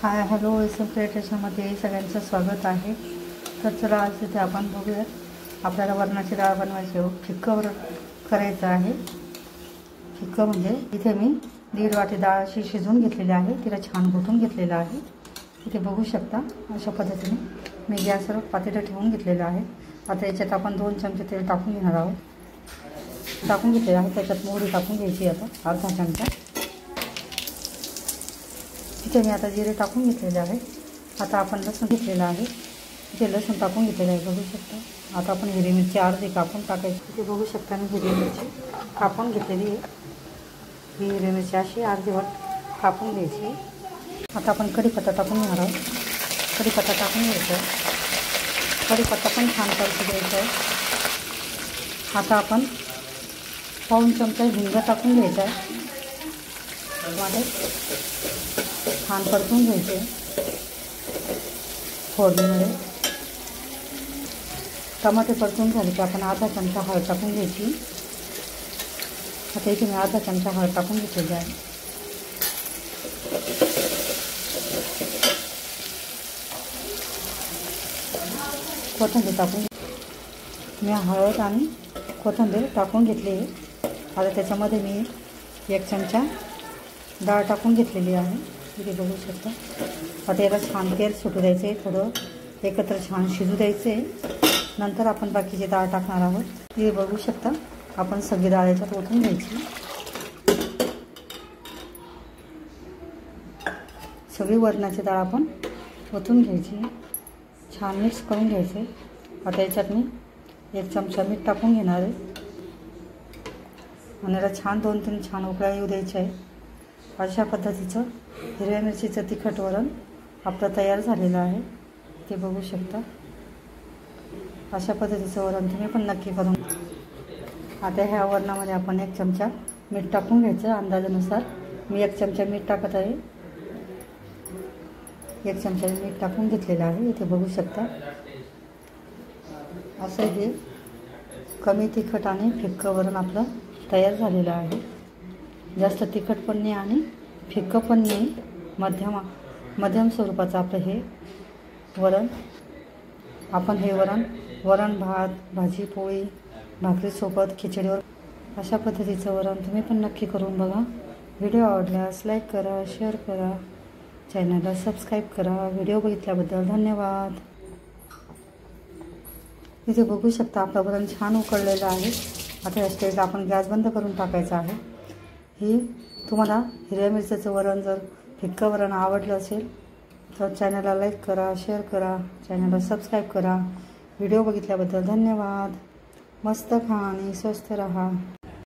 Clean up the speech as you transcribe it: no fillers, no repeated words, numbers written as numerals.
Hi hello SM क्रिएटेशनमध्ये सगळ्यांचं स्वागत आहे। तर चला आज इथे आपण बघूयात आपल्याला वरणाची डाळ बनवायची आहे। फिक्कं वरण करायचं आहे। फिक्कं म्हणजे इथे मी 1.5 वाटी डाळ अशी शिजवून घेतलेली आहे, तिला छान घोटून घेतलेलं आहे। इथे बघू शकता अशा पद्धतीने मी गॅसवर पातेलं ठेवून घेतलेलं आहे। आता याच्यात आपण 2 चमचे तेल टाकून घेणार आहोत। टाकून घेतलेलं आहे, त्याच्यात मोहरी टाकून घ्यायची आता अर्धा चमचा। इथे मी आता जिरे टाकून घेतलेले आहे। आता आपण लसूण घेतलेला आहे, इथे लसूण टाकून घेतलेलं आहे बघू शकता। आता आपण हिरवी मिरची अर्धी कापून टाकायची। इथे बघू शकता मी हिरवी मिरची कापून घेतलेली आहे। ही हिरवी मिरची अशी अर्धीवट कापून घ्यायची। आता आपण कढीपत्ता टाकून घेणार आहोत। कढीपत्ता टाकून घ्यायचा, कढीपत्ता पण छान परतून घ्यायचा आहे। आता आपण पाऊण चमचा हिंग टाकून घ्यायचा आहे, छान परतून घ्यायचे फोडणीमध्ये। टमाटे परतून झाले की आपण अर्धा चमचा हळद टाकून घ्यायची। आता इथे मी अर्धा चमचा हळद टाकून घेतलेली आहे। कोथिंबीर टाकून मी हळद आणि कोथिंबीर टाकून घेतली आहे। आता त्याच्यामध्ये मी 1 चमचा डाळ टाकून घेतलेली आहे, इथे बघू शकता। आता याला छान तेल सुटू द्यायचे, थोडं एकत्र छान शिजू द्यायचे, नंतर आपण बाकीची डाळ टाकणार आहोत। इथे बघू शकता आपण सगळी डाळ याच्यात ओतून घ्यायची। सगळी वरणाची डाळ आपण ओतून घ्यायची, छान मिक्स करून घ्यायचे। आता याच्यात मी 1 चमचा मीठ टाकून घेणार आहे आणि याला छान 2-3 छान उकळ्या येऊ द्यायच्या आहे। अशा पद्धतीचं हिरव्या मिरचीचं तिखट वरण आपलं तयार झालेलं आहे, ते बघू शकता। अशा पद्धतीचं वरण तुम्ही पण नक्की करून। आता ह्या वरणामध्ये आपण 1 चमचा मीठ टाकून घ्यायचं अंदाजानुसार। मी 1 चमचा मीठ टाकत आहे, 1 चमचा मीठ टाकून घेतलेलं आहे, इथे बघू शकता। असं हे कमी तिखट आणि फिक्कं वरण आपलं तयार झालेलं आहे। जास्त तिखट पण नाही आणि फिक्कं पण नाही, मध्यम स्वरूपाचं आपलं हे वरण। आपण हे वरण भात, भाजी पोळी, भाकरीसोबत, खिचडीवर अशा पद्धतीचं वरण तुम्ही पण नक्की करून बघा। व्हिडिओ आवडल्यास लाईक करा, शेअर करा, चॅनलला सबस्क्राईब करा। व्हिडिओ बघितल्याबद्दल धन्यवाद। इथे बघू शकता आपलं वरण छान उकळलेलं आहे। आता या स्टेजला आपण गॅस बंद करून टाकायचा आहे। ही तुम्हाला हिरव्या मिरचीचं वरण जर फिक्कं वरण आवडलं असेल तर चॅनलला लाईक करा, शेअर करा, चॅनलला सबस्क्राईब करा। व्हिडिओ बघितल्याबद्दल धन्यवाद। मस्त खा आणि स्वस्थ रहा।